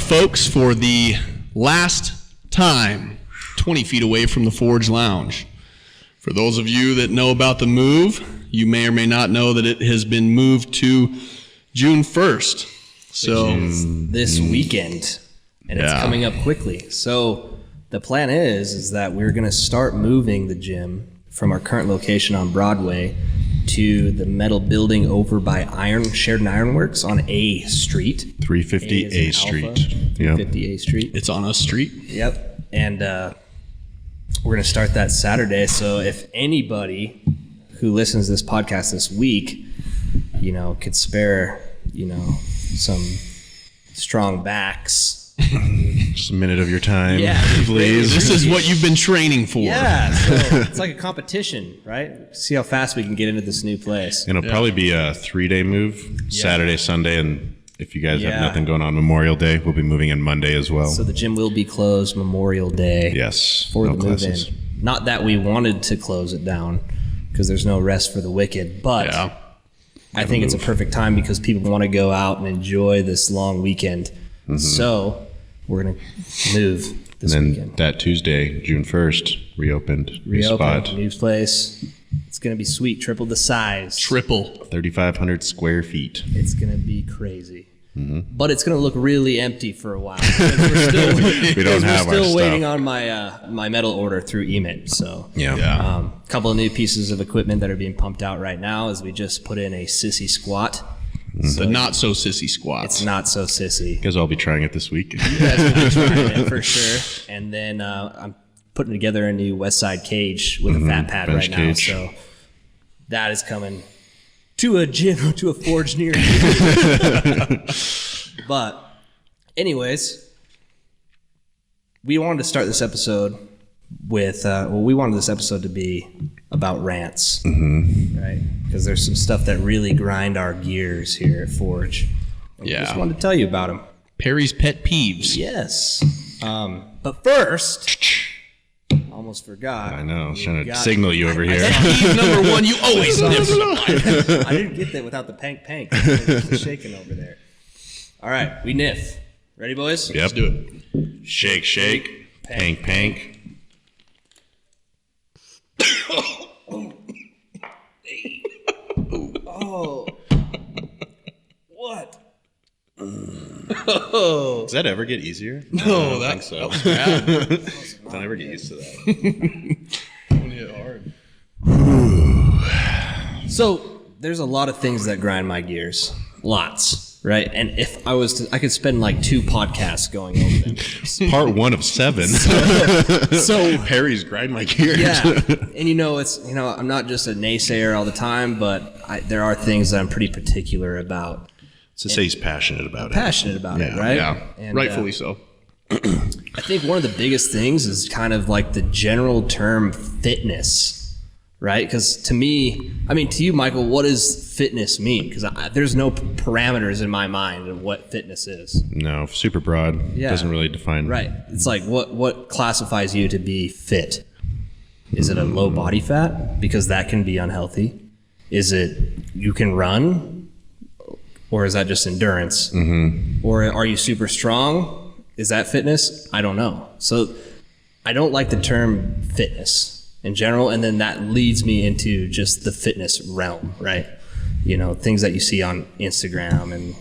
folks, for the last time, 20 feet away from the Forge Lounge. For those of you that know about the move, you may or may not know that it has been moved to June 1st. So which is this weekend, and it's coming up quickly. So the plan is that we're going to start moving the gym from our current location on Broadway to the metal building over by Sheridan Ironworks on A Street. 350 A Street. 350 A Street. it's on a street. Yep. And we're going to start that Saturday. So if anybody who listens to this podcast this week, could spare, some strong backs. Just a minute of your time, please. This is what you've been training for. Yeah, so it's like a competition, right? See how fast we can get into this new place. And it'll probably be a 3-day move, Saturday, Sunday, and if you guys have nothing going on Memorial Day, we'll be moving in Monday as well. So the gym will be closed Memorial Day. Yes, for the move-in. Not that we wanted to close it down, because there's no rest for the wicked, but I think it's a perfect time because people want to go out and enjoy this long weekend. Mm-hmm. So we're going to move this weekend. And then that Tuesday, June 1st, reopened. New spot. New place. It's going to be sweet. Triple the size. 3,500 square feet. It's going to be crazy. Mm-hmm. But it's going to look really empty for a while. We're still waiting on my metal order through EMIT. So a couple of new pieces of equipment that are being pumped out right now as we just put in a sissy squat. The not so sissy squats. It's not so sissy. You guys will all be trying it this week. You guys will be trying it for sure. And then I'm putting together a new West Side cage with a fat pad bench right cage. now. So that is coming to a gym, to a forge near you. But anyways, we wanted to start this episode with, we wanted this episode to be about rants, right? Because there's some stuff that really grind our gears here at Forge. And we just wanted to tell you about them. Perry's pet peeves. Yes. But first, almost forgot. I know. I was trying to signal you over here. Peeve number one, you always sniff. I didn't get that without the pank. There's the shaking over there. All right, we niff. Ready, boys? Yep. Let's do it. Shake, pank. Oh. What? Does that ever get easier? No, I don't think so. That was bad. Don't ever get used to that. Hard. So there's a lot of things that grind my gears. Lots, right? And if I was to, I could spend like 2 podcasts going over them. Part 1 of 7. So Harry's grind my gears. Yeah, and I'm not just a naysayer all the time, but there are things that I'm pretty particular about. To say he's passionate about it. It, right? Yeah, and, rightfully so. I think one of the biggest things is kind of like the general term fitness, right? Because to you, Michael, what does fitness mean? Because there's no parameters in my mind of what fitness is. No, super broad. Yeah. Doesn't really define. Right. It's like what classifies you to be fit? Is it a low body fat? Because that can be unhealthy. Is it you can run? Or is that just endurance? Mm-hmm. Or are you super strong? Is that fitness? I don't know. So I don't like the term fitness in general, and then that leads me into just the fitness realm, right? Things that you see on Instagram and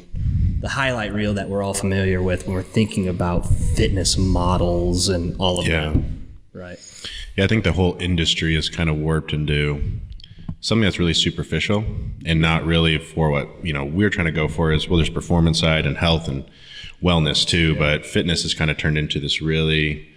the highlight reel that we're all familiar with when we're thinking about fitness models and all of that, right? Yeah, I think the whole industry is kind of warped into something that's really superficial and not really for what we're trying to go for. Is there's performance side and health and wellness too, but fitness has kind of turned into this really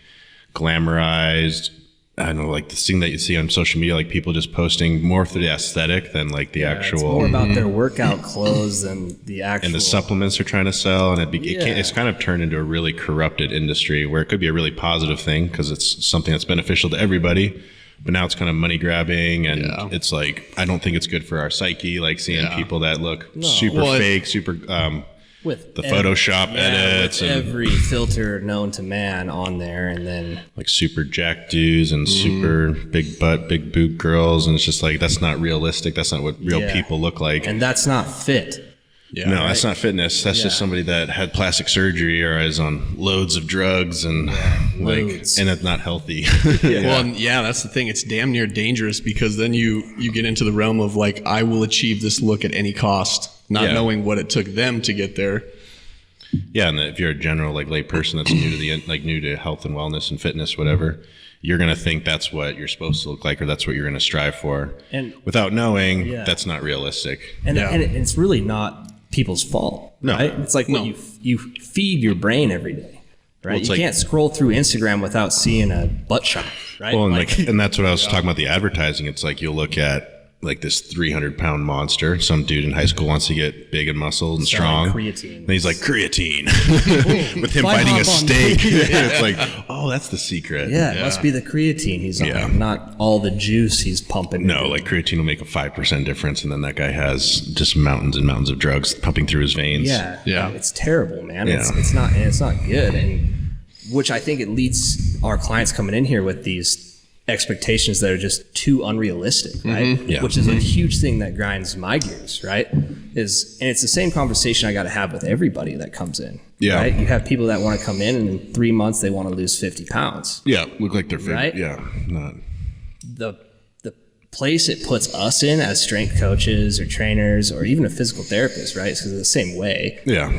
glamorized, I don't know, like this thing that you see on social media, like people just posting more for the aesthetic than like the actual. It's more about their workout clothes than the actual. And the supplements they're trying to sell, and it's kind of turned into a really corrupted industry where it could be a really positive thing because it's something that's beneficial to everybody. But now it's kind of money grabbing, and it's like, I don't think it's good for our psyche, like seeing people that look super fake, super with the Photoshop edits with and every filter known to man on there, and then like super jacked dudes and super big butt, big boob girls, and it's just like, that's not realistic. That's not what real people look like. And that's not fit. Yeah. No, that's not fitness. That's just somebody that had plastic surgery or is on loads of drugs and and it's not healthy. Well, and that's the thing. It's damn near dangerous because then you get into the realm of like, I will achieve this look at any cost, not knowing what it took them to get there. Yeah, and if you're a general like lay person that's new to health and wellness and fitness, whatever, you're gonna think that's what you're supposed to look like, or that's what you're gonna strive for, and without knowing that's not realistic. And it's really not people's fault, right? It's like what you feed your brain every day, right? Well, you can't scroll through Instagram without seeing a butt shot, right? Well, and that's what I was talking about, the advertising. It's like you'll look at like this 300-pound monster. Some dude in high school wants to get big and muscled and strong. Creatine. And he's like, creatine. With him biting a steak. It's like, oh, that's the secret. Yeah, it must be the creatine he's on, not all the juice he's pumping. No, like creatine will make a 5% difference, and then that guy has just mountains and mountains of drugs pumping through his veins. Yeah. It's terrible, man. It's not good. And which I think it leads our clients coming in here with these expectations that are just too unrealistic, right? Yeah. Which is a huge thing that grinds my gears, right? And it's the same conversation I got to have with everybody that comes in. Yeah. Right? You have people that want to come in and in 3 months they want to lose 50 pounds. Yeah, look like they're fit. Right? Yeah. Not. The place it puts us in as strength coaches or trainers or even a physical therapist, right? It's because it's the same way. Yeah.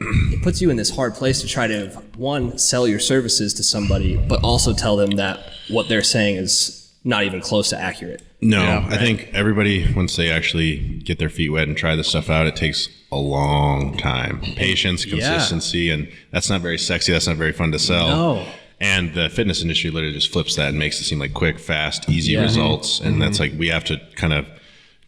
It puts you in this hard place to try to, one, sell your services to somebody, but also tell them that what they're saying is not even close to accurate. No, I think everybody, once they actually get their feet wet and try this stuff out, it takes a long time. Patience, consistency, and that's not very sexy. That's not very fun to sell. No. And the fitness industry literally just flips that and makes it seem like quick, fast, easy results. And that's like, we have to kind of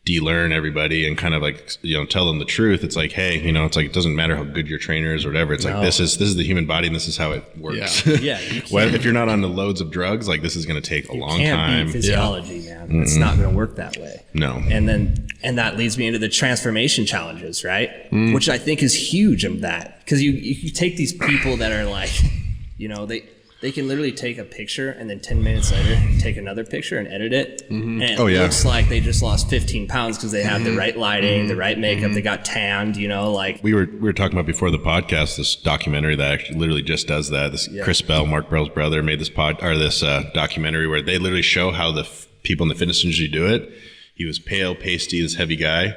de-learn everybody and kind of like, tell them the truth. It's like, hey, it's like, it doesn't matter how good your trainer is or whatever. It's like, this is the human body and this is how it works. Yeah. Well, if you're not on the loads of drugs, like this is going to take a long time. Beat physiology, man. It's not going to work that way. No. And that leads me into the transformation challenges, right? Which I think is huge of that. Because you take these people that are like, they can literally take a picture and then 10 minutes later take another picture and edit it. And it looks like they just lost 15 pounds because they have the right lighting, the right makeup, they got tanned, like. We were talking about before the podcast, this documentary that actually literally just does that. This Chris Bell, Mark Bell's brother, made this documentary where they literally show how the people in the fitness industry do it. He was pale, pasty, this heavy guy.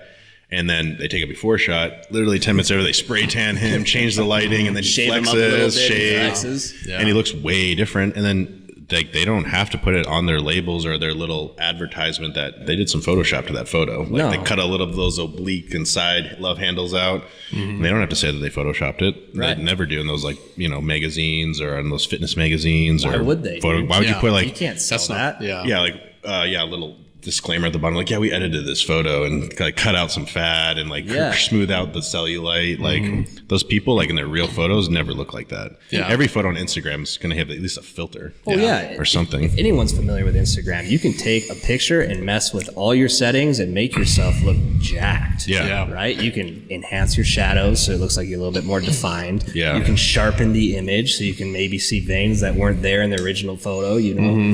And then they take a before shot. Literally 10 minutes later, they spray tan him, change the lighting, and then he flexes, shaves, and he looks way different. And then they don't have to put it on their labels or their little advertisement that they did some Photoshop to that photo. Like they cut a little of those oblique and side love handles out. And they don't have to say that they Photoshopped it. Right. They never do in those magazines or on those fitness magazines. Why would they? Why would you put like? You can't sell that. A little disclaimer at the bottom, like, we edited this photo and like cut out some fat and like smooth out the cellulite. Like those people, like in their real photos, never look like that. Every photo on Instagram is going to have at least a filter or something. If anyone's familiar with Instagram, you can take a picture and mess with all your settings and make yourself look jacked. Right? You can enhance your shadows so it looks like you're a little bit more defined. You can sharpen the image so you can maybe see veins that weren't there in the original photo,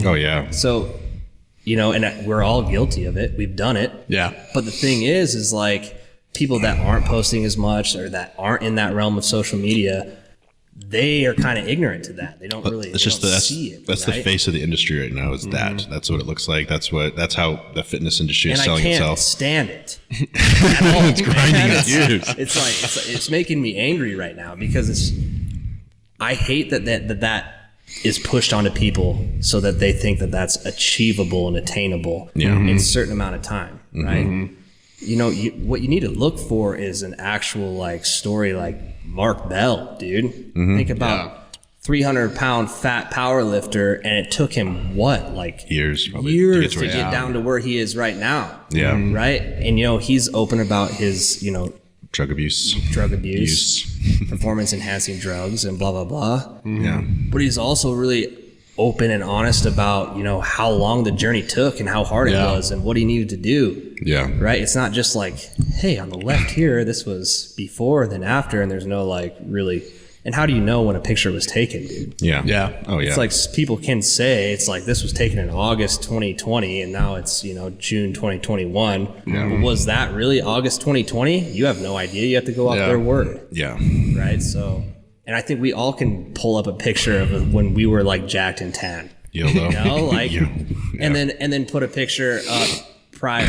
Oh yeah. So and we're all guilty of it. We've done it. Yeah. But the thing is like people that aren't posting as much or that aren't in that realm of social media, they are kind of ignorant to that. They don't really see it. That's the face of the industry right now. Is that? That's what it looks like. That's how the fitness industry is selling itself. I can't stand it at all. It's grinding its gears. It's making me angry right now because I hate that is pushed onto people so that they think that that's achievable and attainable in a certain amount of time, right? What you need to look for is an actual like story like Mark Bell, dude. Think about 300-pound fat power lifter, and it took him years to get down to where he is right now. Right? And he's open about his drug abuse, performance enhancing drugs and blah blah blah. Yeah. But he's also really open and honest about how long the journey took and how hard it was and what he needed to do. Yeah. Right? It's not just like, hey, on the left here, this was before and then after, and there's no like really And how do you know when a picture was taken, dude? Yeah. Yeah. Oh yeah. It's like people can say it's like this was taken in August 2020 and now it's, June 2021. But was that really August 2020? You have no idea. You have to go off their word. Yeah. Right? So, and I think we all can pull up a picture of when we were like jacked and tan. YOLO. Like, Yeah. and then put a picture up prior,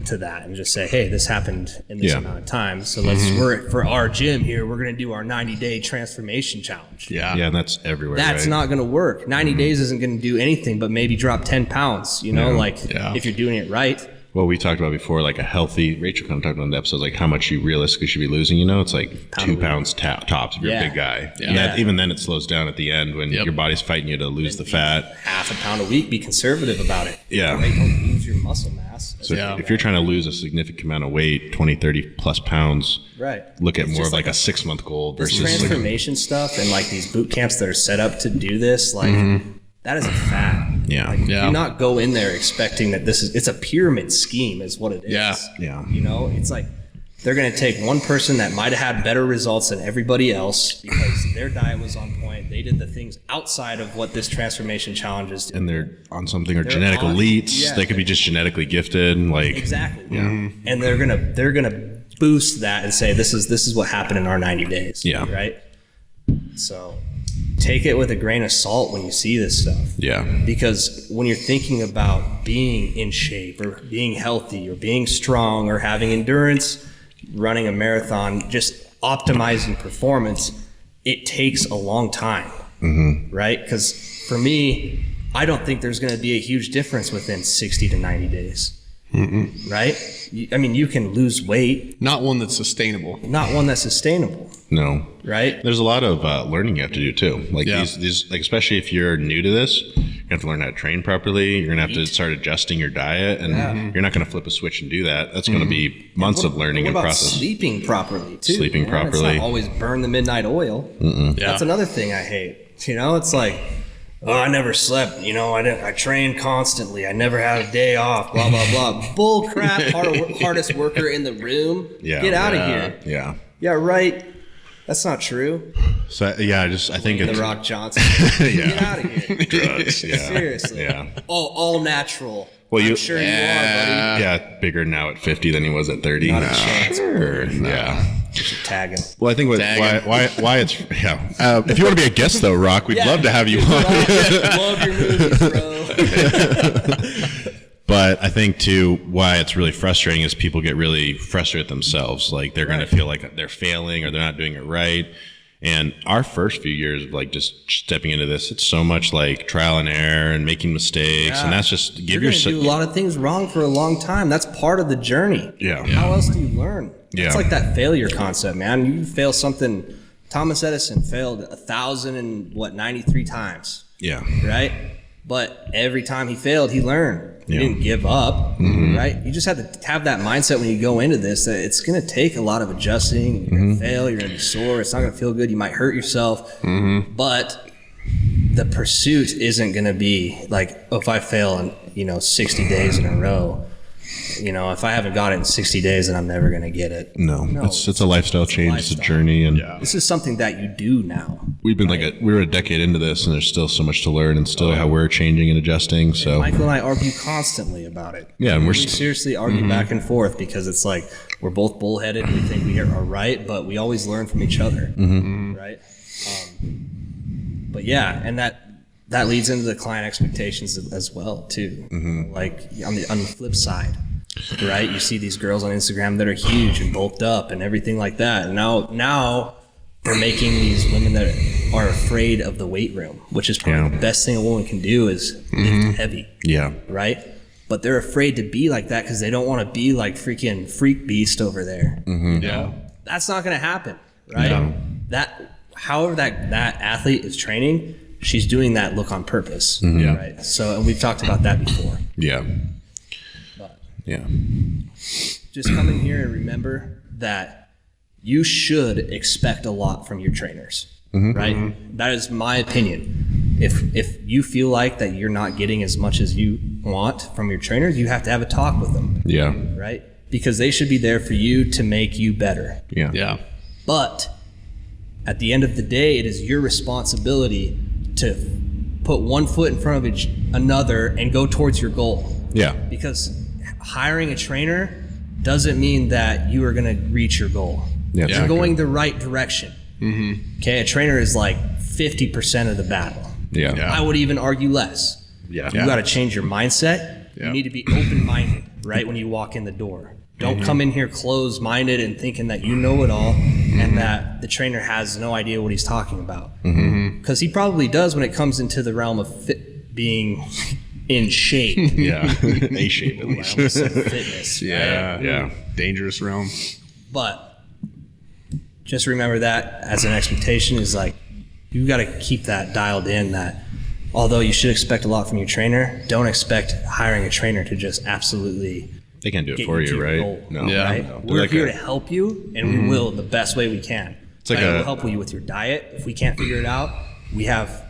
to that and just say, hey, this happened in this amount of time. So we're for our gym here, we're going to do our 90-day transformation challenge. Yeah. Yeah, and that's everywhere. That's right? not going to work. 90 days isn't going to do anything but maybe drop 10 pounds, if you're doing it right. Well, we talked about before, like a healthy, Rachel kind of talked about in the episode, like how much you realistically should be losing, it's like 2 pounds tops if you're a big guy. Yeah. And that, even then it slows down at the end when your body's fighting you to lose the fat. Half a pound a week, be conservative about it. Yeah. Right? Don't lose your muscle mass. So if you're trying to lose a significant amount of weight, 20, 30 plus pounds, right. look at It's more just of like a 6-month goal this versus transformation stuff and like these boot camps that are set up to do this, like that is a fact. Yeah. Like, do not go in there expecting that it's a pyramid scheme is what it is. Yeah. Yeah. It's like they're going to take one person that might have had better results than everybody else because their diet was on point. They did the things outside of what this transformation challenge is doing. and they're on something or genetic elites. Yeah. They could be just genetically gifted. Like Exactly. Yeah. And they're gonna boost that and say this is what happened in our 90 days. Yeah. Right. So take it with a grain of salt when you see this stuff. Yeah. Because when you're thinking about being in shape or being healthy or being strong or having endurance, running a marathon, just optimizing performance, it takes a long time, right? Because for me, I don't think there's going to be a huge difference within 60 to 90 days, right? I mean, you can lose weight, Not one that's sustainable. not one that's sustainable, No. right? There's a lot of learning you have to do too. Like Yeah. these, like especially if you're new to this, you have to learn how to train properly. You're gonna have to start adjusting your diet, and you're not gonna flip a switch and do that. That's gonna be months of learning What and about process. sleeping properly too? Sleeping man? properly. It's not always burn the midnight oil. That's another thing I hate. It's like, oh, I never slept. I trained constantly. I never had a day off. Blah blah blah. Bull crap. Hardest worker in the room. Yeah. Get out of here. Yeah. Yeah, right. That's not true. So yeah, I think The it's Rock Johnson. Yeah. Get out of here. drugs. Yeah. Seriously. Yeah. All natural. Well, I'm sure you are, buddy. Yeah, bigger now at 50 than he was at 30. Not a chance. Yeah. You should tag him. Well, I think why it's if you want to be a guest though, Rock, we'd Yeah. love to have you on. Love your movies, bro. But I think too why it's really frustrating is people get really frustrated themselves. Like they're going to feel like they're failing or they're not doing it right. And our first few years of like just stepping into this, it's so much like trial and error and making mistakes, and that's just You're going to do a lot of things wrong for a long time. That's part of the journey. Yeah. How else do you learn? Yeah. It's like that failure concept, man. You fail something. Thomas Edison failed 1,093 times, Yeah. right? But every time he failed, he learned. He Yeah. didn't give up, right? You just have to have that mindset when you go into this that it's going to take a lot of adjusting. You're going to fail. You're going to be sore. It's not going to feel good. You might hurt yourself. But the pursuit isn't going to be like, oh, if I fail in 60 days in a row, if I haven't got it in 60 days, then I'm never going to get it. No, it's a lifestyle change. It's a journey, and This is something that you do now. we've been we're a decade into this, and there's still so much to learn, and still how we're changing and adjusting. So Michael and I argue constantly about it. Yeah, and we seriously argue back and forth because it's like we're both bullheaded. We think we are right, but we always learn from each other, right? But yeah, and that leads into the client expectations as well too. Like on the flip side, right? You see these girls on Instagram that are huge and bulked up and everything like that. And now they're making these women that are afraid of the weight room, which is probably the best thing a woman can do is lift heavy. yeah, Right? But they're afraid to be like that because they don't want to be like freaking freak beast over there. Yeah. That's not going to happen, right? However that athlete is training, she's doing that look on purpose, right? So, and we've talked about that before. yeah, But yeah, just come in here and remember that you should expect a lot from your trainers, right? That is my opinion. If you feel like that you're not getting as much as you want from your trainers, you have to have a talk with them, yeah, right? Because they should be there for you to make you better. yeah, Yeah. But at the end of the day, it is your responsibility to put one foot in front of another and go towards your goal. Yeah. Because hiring a trainer doesn't mean that you are going to reach your goal. Yeah, You're going the right direction. Okay, a trainer is like 50% of the battle. Yeah. I would even argue less. Yeah. You got to change your mindset. You need to be open-minded, right, when you walk in the door. Don't come in here closed-minded and thinking that you know it all and that the trainer has no idea what he's talking about. Because he probably does when it comes into the realm of being in shape. Yeah. A shape at least. I almost said fitness. Yeah. Right? Yeah. Dangerous realm. But just remember that as an expectation is like, you got to keep that dialed in, that although you should expect a lot from your trainer, don't expect hiring a trainer to just absolutely They can't do it get for you to you, your right? goal, No. Yeah. right? No. We're Like here a- to help you, and we will the best way we can. It's like We'll a- help you with your diet. If we can't figure it out, we have,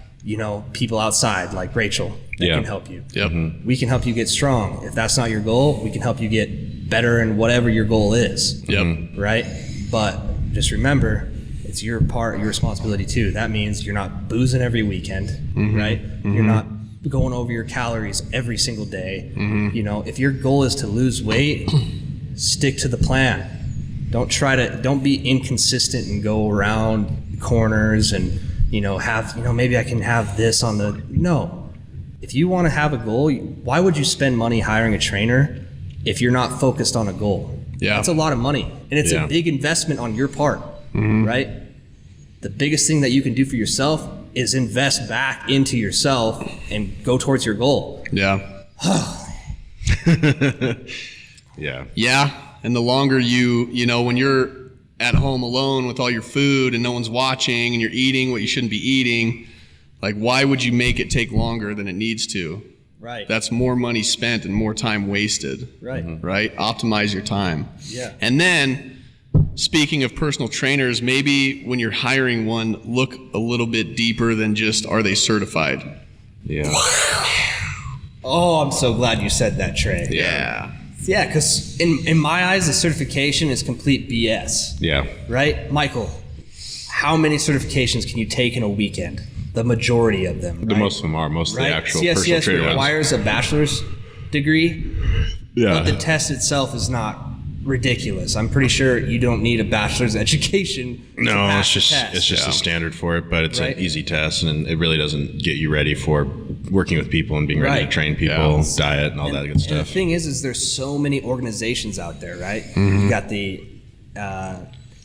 people outside like Rachel that Yeah. can help you. Yep. We can help you get strong. If that's not your goal, we can help you get better in whatever your goal is. Yep. Right? But just remember, it's your responsibility too. That means you're not boozing every weekend, right? You're not going over your calories every single day. If your goal is to lose weight, stick to the plan. Don't be inconsistent and go around corners and, maybe I can have this on no. If you want to have a goal, why would you spend money hiring a trainer if you're not focused on a goal? Yeah. That's a lot of money. And it's Yeah. a big investment on your part, right? The biggest thing that you can do for yourself is invest back into yourself and go towards your goal. Yeah. Yeah. Yeah. And the longer when you're at home alone with all your food and no one's watching and you're eating what you shouldn't be eating, like, why would you make it take longer than it needs to? Right. That's more money spent and more time wasted. right. Right? Optimize your time. Yeah. And then, speaking of personal trainers, maybe when you're hiring one, look a little bit deeper than just, are they certified? Yeah. Oh, I'm so glad you said that, Trey. Yeah. Yeah, because in my eyes, the certification is complete BS. Yeah. Right? Michael, how many certifications can you take in a weekend? The majority of them. The right? most of them are. Most of the Right? actual personal CSCS trainer ones. requires a bachelor's degree, Yeah. but the test itself is not ridiculous. I'm pretty sure you don't need a bachelor's education to No, pass it's the test. just a standard for it, but it's Right? an easy test, and it really doesn't get you ready for working with people and being ready Right. to train people, Yeah. diet, and all that good And the stuff. thing is there's so many organizations out there, right? Mm-hmm. You got the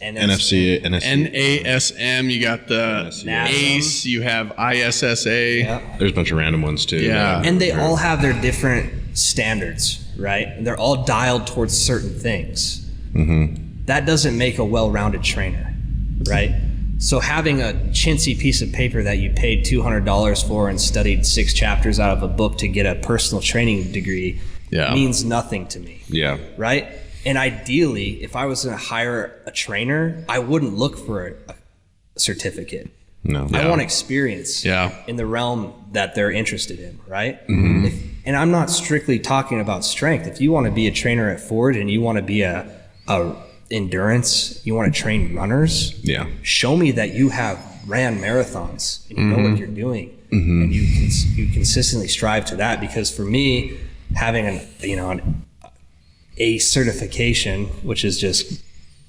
NFC, NASM, you got the NASM. ACE, you have ISSA. Yeah. There's a bunch of random ones too. Yeah. And they all have their different standards, right? And they're all dialed towards certain things. That doesn't make a well-rounded trainer, right? So having a chintzy piece of paper that you paid $200 for and studied 6 chapters out of a book to get a personal training degree Yeah. means nothing to me, Yeah. right? And ideally, if I was going to hire a trainer, I wouldn't look for a certificate. No. I want experience Yeah. in the realm that they're interested in, right? And I'm not strictly talking about strength. If you want to be a trainer at Ford and you want to be a endurance, you want to train runners, Yeah. show me that you have ran marathons and you know what you're doing, and you consistently strive to that. Because for me, having a certification, which is just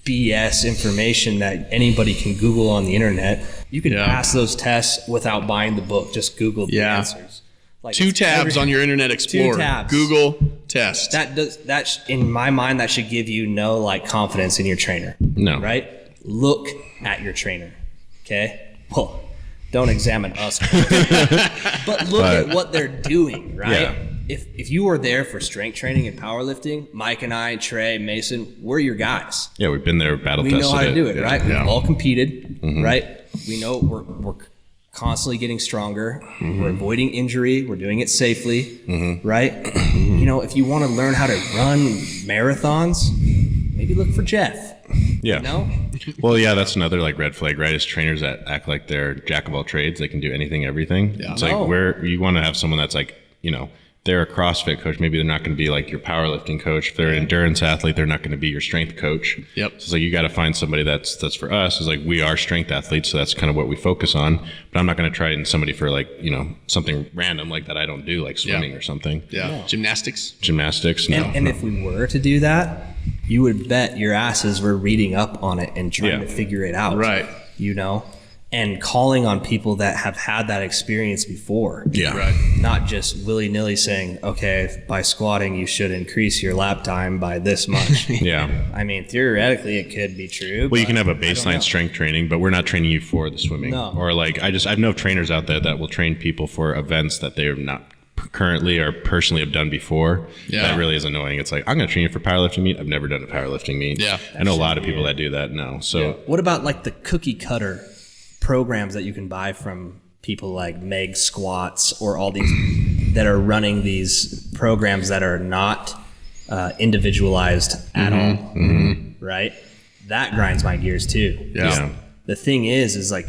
BS information that anybody can Google on the internet, you can Yeah. pass those tests without buying the book. Just Google the Yeah. answers. Like, 2 it's tabs on your Internet Explorer. tabs. Google, test. In my mind, that should give you no confidence in your trainer. No. Right? Look at your trainer. Okay? Well, don't examine us. but look at what they're doing, right? Yeah. If you were there for strength training and powerlifting, Mike and I, Trey, Mason, we're your guys. Yeah, we've been there, battle We tested know how to do it, Yeah. right? We've Yeah. all competed, right? We know we're constantly getting stronger. We're avoiding injury. We're doing it safely, right? If you want to learn how to run marathons, maybe look for Jeff. Yeah. No? Well, yeah, that's another red flag, right? Is trainers that act like they're jack of all trades. They can do anything, everything. Yeah. It's like No. where you want to have someone that's they're a CrossFit coach. Maybe they're not going to be like your powerlifting coach. If they're an endurance athlete, they're not going to be your strength coach. Yep. So it's like you got to find somebody that's for us. Is like we are strength athletes, so that's kind of what we focus on. But I'm not going to try in somebody for like something random like that I don't do, like swimming or something. Yeah. Gymnastics. No. And if we were to do that, you would bet your asses we're reading up on it and trying to figure it out. Right. And calling on people that have had that experience before. Yeah. Right. Not just willy-nilly saying, okay, by squatting, you should increase your lap time by this much. Yeah. I mean, theoretically, it could be true. Well, you can have a baseline strength training, but we're not training you for the swimming. No. Or like, I know trainers out there that will train people for events that they are not currently or personally have done before. Yeah. That really is annoying. It's like, I'm going to train you for powerlifting meet. I've never done a powerlifting meet. Yeah. I know a lot of people that do that now. So What about like the cookie cutter programs that you can buy from people like Meg Squats or all these that are running these programs that are not individualized at all, right? That grinds my gears too. Yeah. The thing is like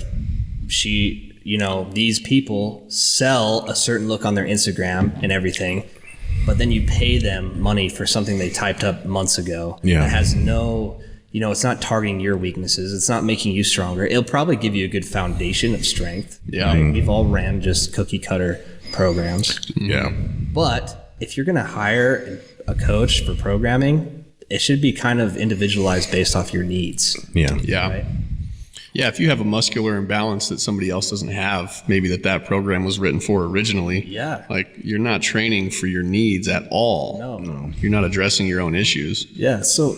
these people sell a certain look on their Instagram and everything, but then you pay them money for something they typed up months ago. Yeah. That has no, it's not targeting your weaknesses. It's not making you stronger. It'll probably give you a good foundation of strength. Yeah. Right? We've all ran just cookie cutter programs. yeah. But if you're going to hire a coach for programming, it should be kind of individualized based off your needs. Yeah. Yeah. Right? Yeah, if you have a muscular imbalance that somebody else doesn't have, maybe that program was written for originally. Yeah. Like, you're not training for your needs at all. No. You're not addressing your own issues. Yeah. So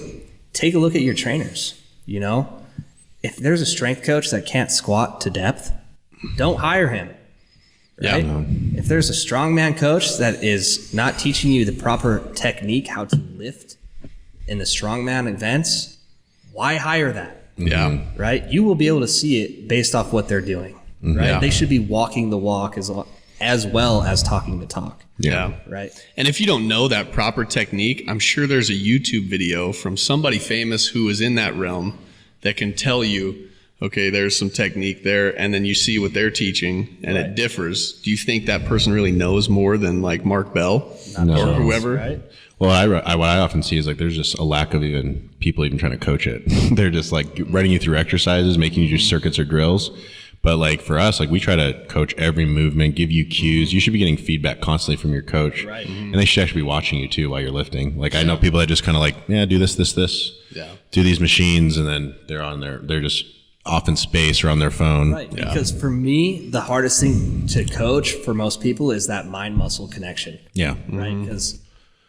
take a look at your trainers. If there's a strength coach that can't squat to depth, don't hire him. Right? Yeah. If there's a strongman coach that is not teaching you the proper technique, how to lift in the strongman events, why hire that? Yeah. Right? You will be able to see it based off what they're doing. Right? Yeah. They should be walking the walk as well as talking the talk. Yeah. Right? And if you don't know that proper technique, I'm sure there's a YouTube video from somebody famous who is in that realm that can tell you, okay, there's some technique there, and then you see what they're teaching, and it differs. Do you think that person really knows more than like Mark Bell No. or whoever? Right? Well, what I often see is like there's just a lack of even people even trying to coach it. They're just like running you through exercises, making you do circuits or drills. But like for us, like we try to coach every movement, give you cues. You should be getting feedback constantly from your coach. Right. And they should actually be watching you too while you're lifting. Like I know people that just kind of like, yeah, do this. Yeah. Do these machines, and then they're just off in space or on their phone. Right. Because for me, the hardest thing to coach for most people is that mind-muscle connection. Yeah. Right? Because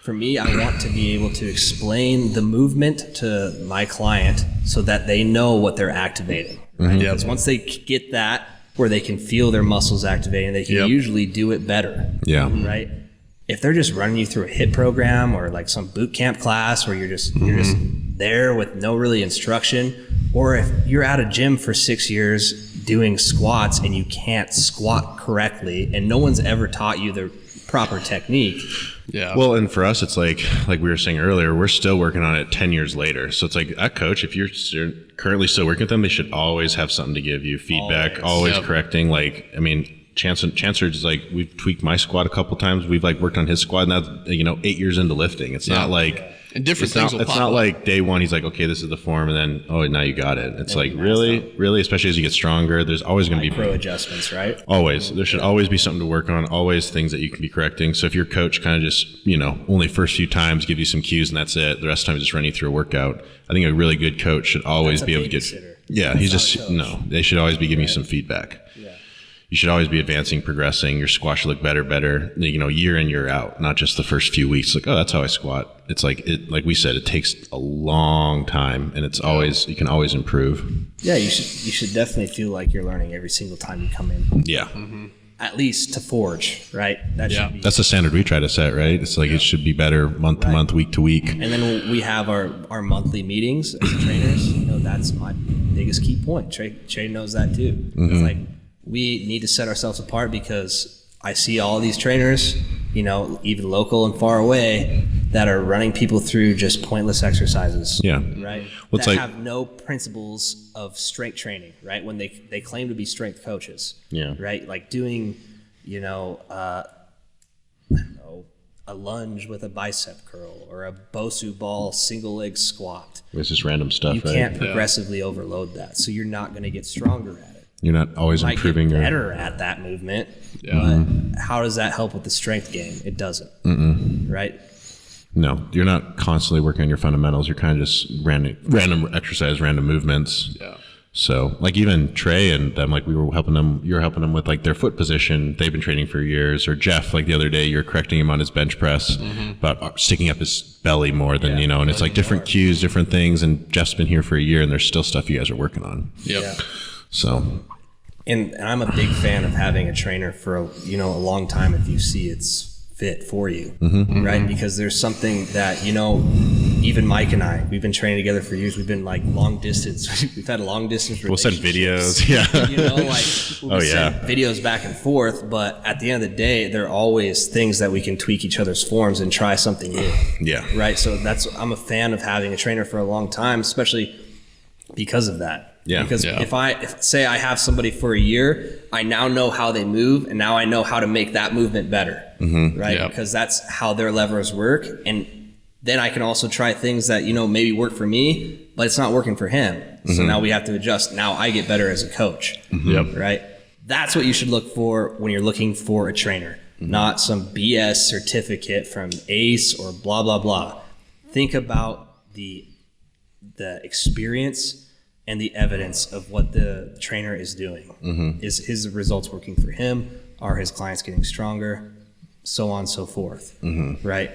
for me, I want to be able to explain the movement to my client so that they know what they're activating. Right? Because once they get that, where they can feel their muscles activating, they can usually do it better. Yeah. Right? If they're just running you through a HIIT program or like some boot camp class where you're just there with no really instruction, or if you're at a gym for 6 years doing squats and you can't squat correctly and no one's ever taught you the proper technique. Yeah. Well, and for us, it's like we were saying earlier, we're still working on it 10 years later. So it's like a coach, if you're currently still working with them, they should always have something to give you, feedback, always correcting. Like, I mean, Chancellor is like, we've tweaked my squat a couple times. We've like worked on his squat, and that's 8 years into lifting. It's not like and different things will it's pop not up. like day one he's like, okay, this is the form, and then now you got it. It's like really, especially as you get stronger, there's always going to be Micro adjustments, right? always there should always be something to work on, always things that you can be correcting. So if your coach kind of just only first few times give you some cues and that's it, the rest of the time just run you through a workout, I think a really good coach should always That's a be able to get babysitter. he's That's just not a coach. they should always be giving you some feedback. You should always be advancing, progressing. Your squat should look better, year in, year out, not just the first few weeks. Like, oh, that's how I squat. It's like we said, it takes a long time, and it's always, you can always improve. Yeah, you should definitely feel like you're learning every single time you come in. Yeah. At least to forge, right? That should be. That's the standard we try to set, right? It's like it should be better month to month, week to week. And then we have our monthly meetings as trainers. That's my biggest key point. Trey knows that too. It's like, we need to set ourselves apart because I see all these trainers, even local and far away, that are running people through just pointless exercises. Yeah. Right? Well, it's that like- have no principles of strength training, right? When they claim to be strength coaches. Yeah. Right? Like doing, a lunge with a bicep curl or a Bosu ball single leg squat. It's just random stuff, You right? can't progressively overload that, so you're not going to get stronger at it. You're not always You might improving get your. better at that movement, but how does that help with the strength gain? It doesn't, right? No, you're not constantly working on your fundamentals. You're kind of just random exercise, random movements. Yeah. So like even Trey and them, like you were helping them with like their foot position. They've been training for years. Or Jeff, like the other day, you're correcting him on his bench press about sticking up his belly more than, and it's like different cues, different things. And Jeff's been here for a year and there's still stuff you guys are working on. Yep. Yeah. So. And I'm a big fan of having a trainer for a long time if you see it's fit for you, right? Because there's something that, even Mike and I, we've been training together for years. We've been like long distance. We've had a long distance We'll send relationships. videos. Yeah. We'll send videos back and forth. But at the end of the day, there are always things that we can tweak each other's forms and try something new. Yeah. Right. So I'm a fan of having a trainer for a long time, especially because of that. Yeah. Because if say I have somebody for a year, I now know how they move, and now I know how to make that movement better, right? Yep. Because that's how their levers work, and then I can also try things that maybe work for me, but it's not working for him. So now we have to adjust. Now I get better as a coach, right? That's what you should look for when you're looking for a trainer, not some BS certificate from ACE or blah blah blah. Think about the experience and the evidence of what the trainer is doing. Is his results working for him? Are his clients getting stronger? So on and so forth, right?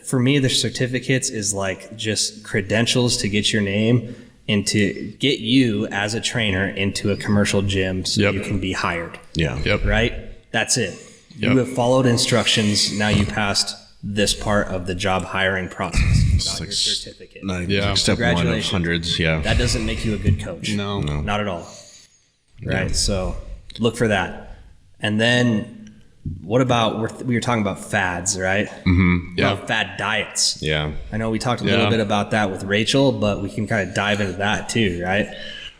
For me, the certificates is like just credentials to get your name and to get you as a trainer into a commercial gym so you can be hired. Yeah. Yep. Right? That's it. Yep. You have followed instructions. Now you passed this part of the job hiring process. Got your certificate. Yeah. Step one of Congratulations. hundreds. Yeah. That doesn't make you a good coach. No. Not at all. Right? So look for that. And then what about, we were talking about fads, right? Yeah. Fad diets. Yeah. I know we talked a little bit about that with Rachel, but we can kind of dive into that too, right?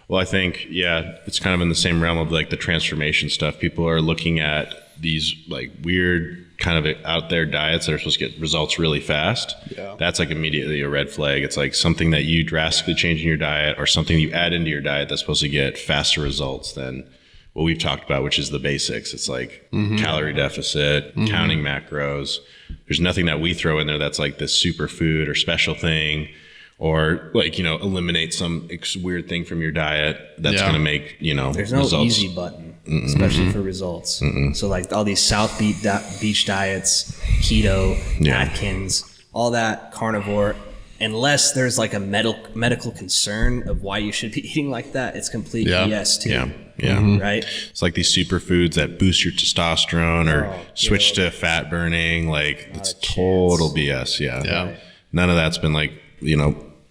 Well, I think, it's kind of in the same realm of like the transformation stuff. People are looking at these like weird kind of out there diets that are supposed to get results really fast. Yeah. That's like immediately a red flag. It's like something that you drastically change in your diet or something you add into your diet that's supposed to get faster results than what we've talked about, which is the basics. It's like calorie deficit, counting macros. There's nothing that we throw in there that's like this superfood or special thing, or like, eliminate some weird thing from your diet that's going to make, There's no results. easy button, especially for results. So like all these South Beach diets, keto, Atkins, all that carnivore, unless there's like a medical concern of why you should be eating like that, it's complete BS too. Yeah. Right? It's like these superfoods that boost your testosterone or switch to fat burning. Like it's total BS. Yeah. None of that's been like,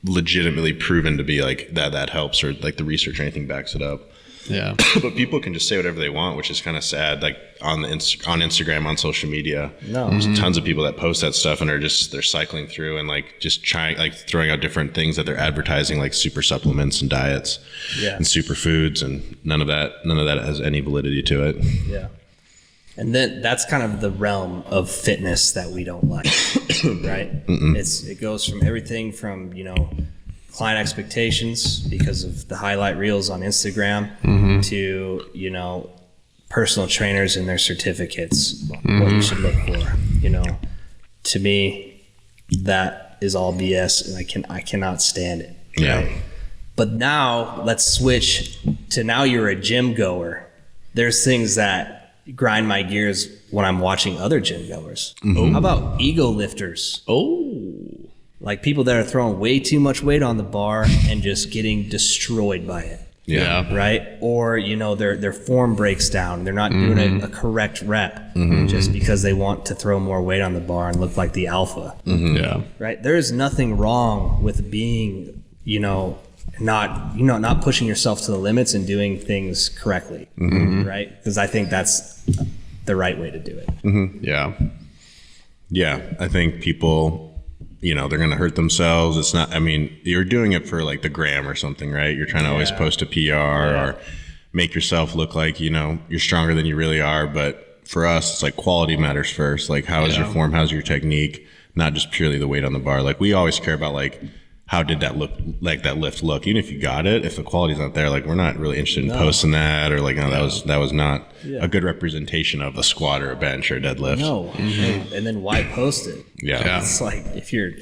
legitimately proven to be like that helps, or like the research or anything backs it up. Yeah. But people can just say whatever they want, which is kind of sad. Like on Instagram, on social media, there's tons of people that post that stuff and they're cycling through and like just trying, like throwing out different things that they're advertising, like super supplements and diets and superfoods, and none of that has any validity to it. Yeah. And then that's kind of the realm of fitness that we don't like, right? It goes from everything from, client expectations because of the highlight reels on Instagram to, personal trainers and their certificates, what you should look for. To me, that is all BS, and I cannot stand it. Yeah. Right? But now let's switch to, now you're a gym goer. There's things that grind my gears when I'm watching other gym goers. How about ego lifters? Like people that are throwing way too much weight on the bar and just getting destroyed by it. Yeah. Right? Or, their form breaks down. They're not doing a correct rep just because they want to throw more weight on the bar and look like the alpha. Yeah. Right? There is nothing wrong with being, not pushing yourself to the limits and doing things correctly. Right? Because I think that's the right way to do it. Yeah. I think people, they're going to hurt themselves. It's not, you're doing it for like the gram or something, right? You're trying to always post a PR or make yourself look like, you're stronger than you really are. But for us, it's like quality matters first. Like, how is your form? How's your technique? Not just purely the weight on the bar. Like, we always care about like, how did that look, like that lift look? Even if you got it, if the quality's not there, like we're not really interested in posting that, or like, no, that was not a good representation of a squat or a bench or a deadlift. No, and then why post it? It's like if your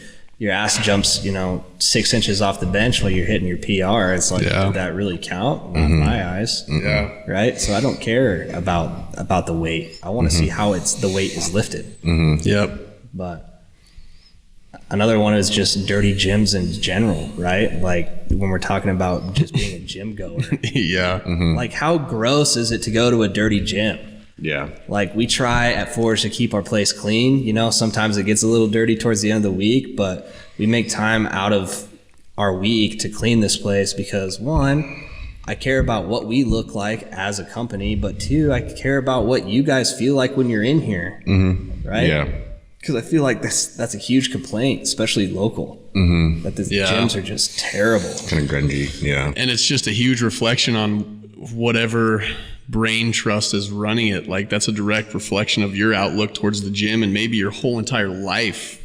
ass jumps, 6 inches off the bench while you're hitting your PR, it's like, did that really count? Not in my eyes. Right. So I don't care about the weight. I want to see how the weight is lifted. But another one is just dirty gyms in general, right? Like when we're talking about just being a gym goer. Like how gross is it to go to a dirty gym? Like we try at Forge to keep our place clean. Sometimes it gets a little dirty towards the end of the week, but we make time out of our week to clean this place because one, I care about what we look like as a company, but two, I care about what you guys feel like when you're in here, right? Because I feel like that's a huge complaint, especially local, that the gyms are just terrible. Kind of grungy, And it's just a huge reflection on whatever brain trust is running it. Like that's a direct reflection of your outlook towards the gym and maybe your whole entire life.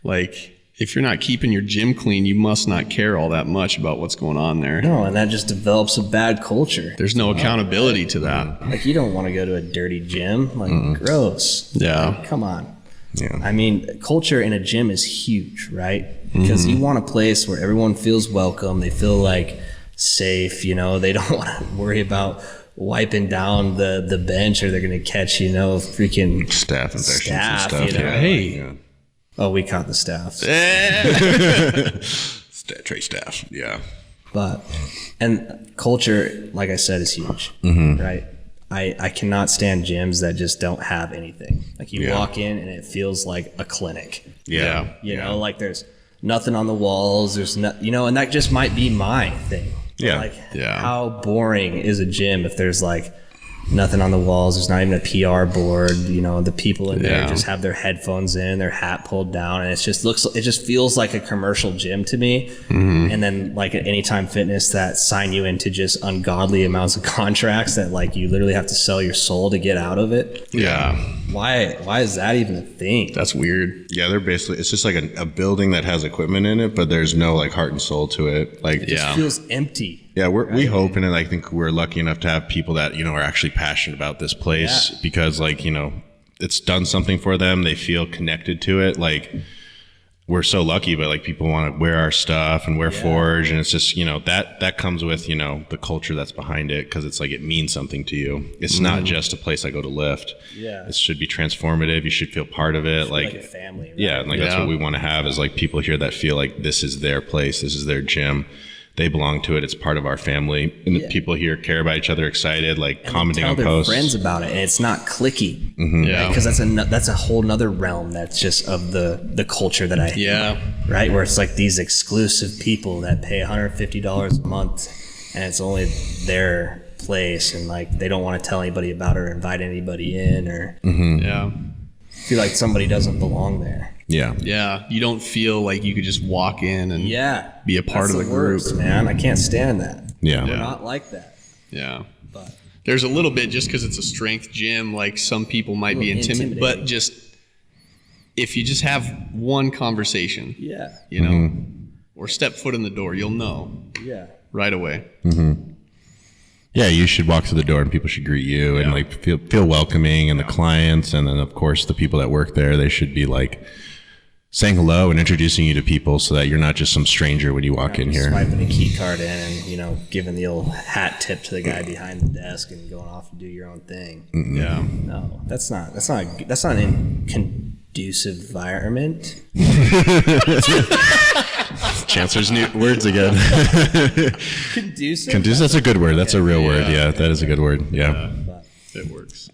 Like if you're not keeping your gym clean, you must not care all that much about what's going on there. No, and that just develops a bad culture. There's no accountability to that. Like you don't want to go to a dirty gym. Like gross. Like, come on. I mean, culture in a gym is huge, right? Because you want a place where everyone feels welcome. They feel like safe. They don't want to worry about wiping down the bench or they're going to catch, freaking staph infections and stuff. Hey. Oh, we caught the staff. Tray staff. And culture, like I said, is huge, right? I cannot stand gyms that just don't have anything. Like you walk in and it feels like a clinic. Like there's nothing on the walls. There's no, and that just might be my thing. How boring is a gym if there's like nothing on the walls? There's not even a PR board. The people in there just have their headphones in, their hat pulled down, and it just feels like a commercial gym to me. And then like at Anytime Fitness that sign you into just ungodly amounts of contracts that like you literally have to sell your soul to get out of it. Why is that even a thing? That's weird. They're basically, it's just like a building that has equipment in it, but there's no like heart and soul to it. Like it just feels empty. We hope, and I think we're lucky enough to have people that, are actually passionate about this place because like, it's done something for them. They feel connected to it. Like we're so lucky, but like people want to wear our stuff and wear Forge. And it's just, that comes with, the culture that's behind it. Cause it's like, it means something to you. It's not just a place I go to lift. It should be transformative. You should feel part of it. Like a family. Right? And like, that's what we want to have is like people here that feel like this is their place. This is their gym. They belong to it. It's part of our family. And the people here care about each other, excited, like and commenting on posts. Tell their friends about it. And it's not cliquey. Because that's a whole nother realm that's just of the culture that I hate. Right? Where it's like these exclusive people that pay $150 a month and it's only their place. And like they don't want to tell anybody about it or invite anybody in or feel like somebody doesn't belong there. You don't feel like you could just walk in and be a part of the group. Worst, man. I can't stand that. We're not like that. But there's a little bit just because it's a strength gym, like some people might be intimidated, but just if you just have one conversation, or step foot in the door, you'll know right away. You should walk through the door and people should greet you and like feel welcoming, and the clients, and then of course the people that work there, they should be like saying hello and introducing you to people so that you're not just some stranger when you walk in here. Swiping a key card in and, giving the old hat tip to the guy behind the desk and going off and do your own thing. No, that's not an conducive environment. Chancellor's new words again. Conducive? That's a good word. That's a real word. Yeah, that is a good word. It works.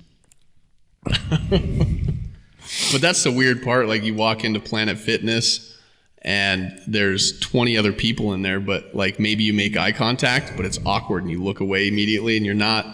But that's the weird part. Like you walk into Planet Fitness and there's 20 other people in there, but like maybe you make eye contact, but it's awkward and you look away immediately and you're not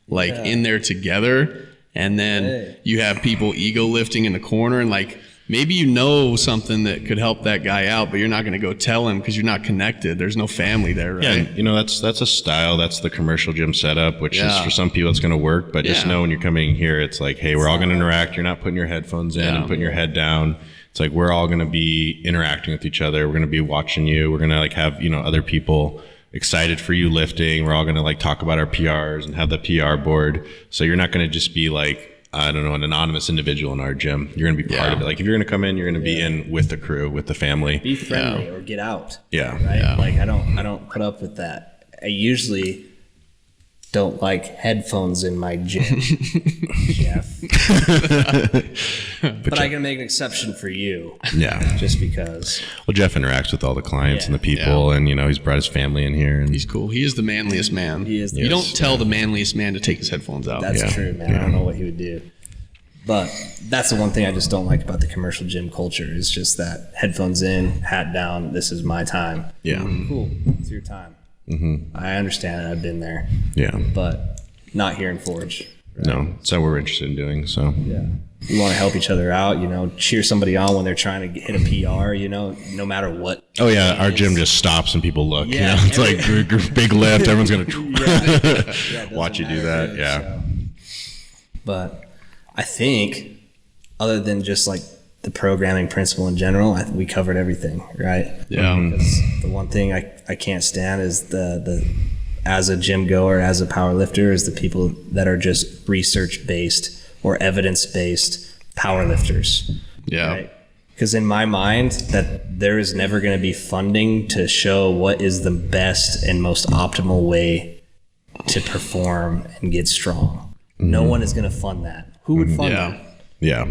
like in there together. And then you have people ego lifting in the corner and like maybe you know something that could help that guy out, but you're not going to go tell him because you're not connected. There's no family there, right? Yeah, you know, that's a style. That's the commercial gym setup, which is for some people it's going to work. But just know when you're coming here, it's like, hey, we're all going to interact. You're not putting your headphones in and putting your head down. It's like we're all going to be interacting with each other. We're going to be watching you. We're going to like have, you know, other people excited for you lifting. We're all going to like talk about our PRs and have the PR board. So you're not going to just be like, I don't know, an anonymous individual in our gym. You're going to be part of it. Like if you're going to come in, you're going to be in with the crew, with the family. Be friendly or get out. Yeah. Right. Yeah. Like I don't put up with that. I usually don't like headphones in my gym, Jeff. But I can make an exception for you. Yeah. Just because. Well, Jeff interacts with all the clients and the people, and you know he's brought his family in here, and he's cool. He is the manliest man. He is. You don't tell the manliest man to take his headphones out. That's true, man. I don't know what he would do. But that's the one thing I just don't like about the commercial gym culture is just that headphones in, hat down. This is my time. Yeah. Cool. It's your time. Mm-hmm. I understand it. I've been there. Yeah. But not here in Forge. Right? No, it's what we're interested in doing. So yeah, we want to help each other out. You know, cheer somebody on when they're trying to hit a PR. You know, no matter what. Oh yeah, our gym just stops and people look. Yeah, you know, it's like big lift. Everyone's gonna watch you do that. Yeah. So. But I think, other than just like the programming principle in general, we covered everything, right? Yeah. Because the one thing I can't stand is the as a gym goer, as a power lifter, is the people that are just research based or evidence based power lifters. Yeah. Right? Because in my mind, that there is never going to be funding to show what is the best and most optimal way to perform and get strong. No one is going to fund that. Who would fund that? Yeah.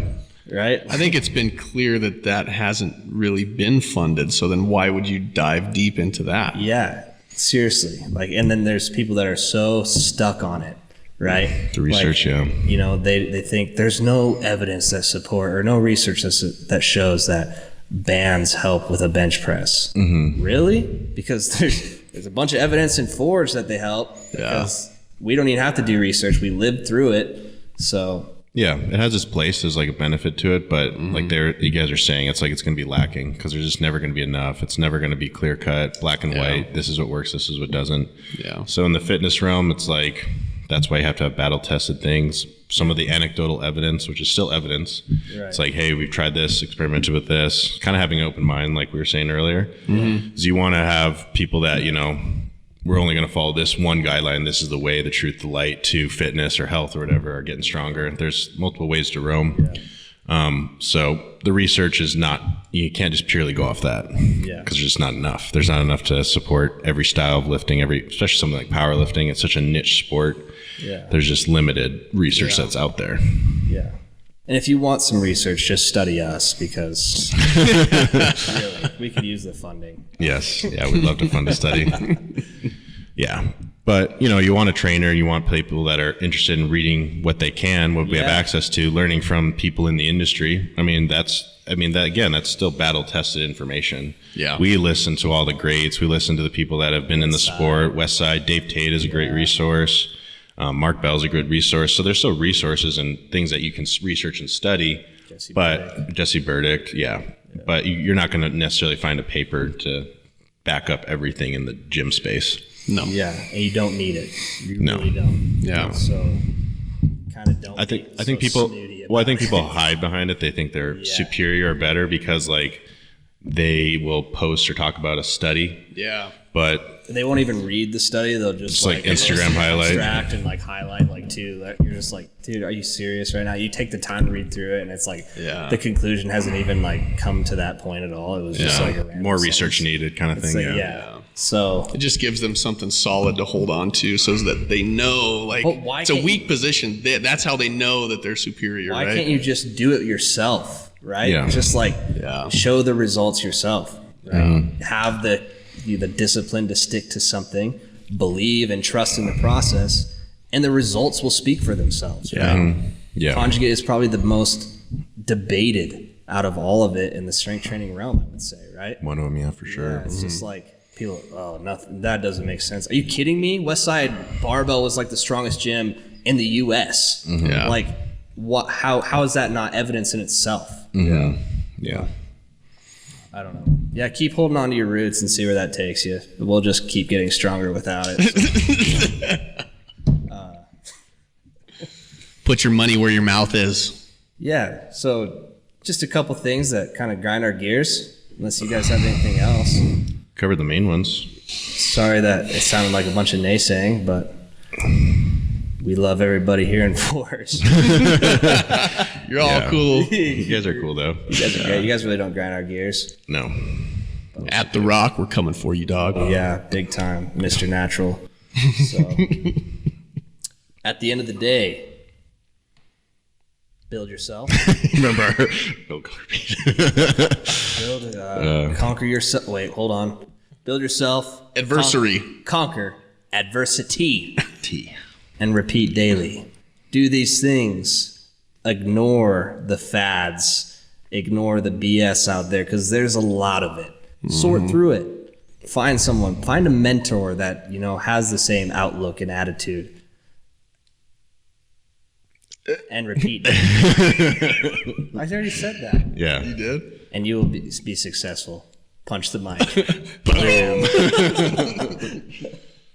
Right? I think it's been clear that hasn't really been funded. So then why would you dive deep into that? Yeah, seriously. Like, and then there's people that are so stuck on it, right? The research, You know, they think there's no evidence that support or no research that shows that bands help with a bench press. Mm-hmm. Really? Because there's a bunch of evidence in Forge that they help. Because we don't even have to do research. We lived through it. So yeah, it has its place. There's like a benefit to it, but like you guys are saying, it's like it's going to be lacking because there's just never going to be enough. It's never going to be clear cut, black and white. This is what works. This is what doesn't. Yeah. So in the fitness realm, it's like that's why you have to have battle tested things. Some of the anecdotal evidence, which is still evidence. Right. It's like, hey, we've tried this, experimented with this. Kind of having an open mind, like we were saying earlier, is you want to have people that we're only going to follow this one guideline. This is the way, the truth, the light to fitness or health or whatever, or getting stronger. There's multiple ways to roam. Yeah. So the research is not, you can't just purely go off that because there's just not enough. There's not enough to support every style of lifting, especially something like powerlifting. It's such a niche sport. Yeah. There's just limited research that's out there. Yeah. And if you want some research, just study us because really, we could use the funding. Yes. Yeah, we'd love to fund a study. Yeah. But, you want a trainer, you want people that are interested in reading what they can, what we have access to, learning from people in the industry. That's still battle tested information. Yeah. We listen to all the greats. We listen to the people that have been in the sport. Westside, Dave Tate is a great resource. Mark Bell's a good resource. So there's still resources and things that you can research and study. Jesse Burdick, But you're not going to necessarily find a paper to back up everything in the gym space. No. Yeah, and you don't need it. You really don't. Yeah. So kind of don't. I think people hide behind it. They think they're superior or better because they will post or talk about a study. Yeah. But they won't even read the study. They'll just Instagram highlight, extract and highlight two. You're just like, dude, are you serious right now? You take the time to read through it, and it's the conclusion hasn't even come to that point at all. It was just a random more research needed kind of thing. So it just gives them something solid to hold on to, so that they know it's a weak position. That's how they know that they're superior. Why can't you just do it yourself? Right? Yeah. Just show the results yourself. Right? Have the discipline to stick to something, believe and trust in the process, and the results will speak for themselves. Right? Yeah. Conjugate is probably the most debated out of all of it in the strength training realm, I would say, right? One of them, for sure. Yeah, it's just people, nothing, that doesn't make sense. Are you kidding me? Westside Barbell was the strongest gym in the U.S. Yeah. How is that not evidence in itself? Yeah. Yeah. I don't know. Yeah, keep holding on to your roots and see where that takes you. We'll just keep getting stronger without it. Put your money where your mouth is. Yeah, so just a couple things that kind of grind our gears, unless you guys have anything else. Covered the main ones. Sorry that it sounded like a bunch of naysaying, but we love everybody here in Forest. You're all cool. You guys are cool, though. You guys are great. You guys really don't grind our gears. No. At the Rock, we're coming for you, dog. Yeah, big time, Mr. Natural. So, at the end of the day, build yourself. Remember Bill Cosby. Conquer yourself. Wait, hold on. Build yourself. Adversary. Conquer adversity. T. And repeat daily. Do these things. Ignore the fads. Ignore the BS out there, because there's a lot of it. Sort through it. Find someone. Find a mentor that, has the same outlook and attitude. And repeat. I already said that. Yeah. You did? And you will be successful. Punch the mic. Bam.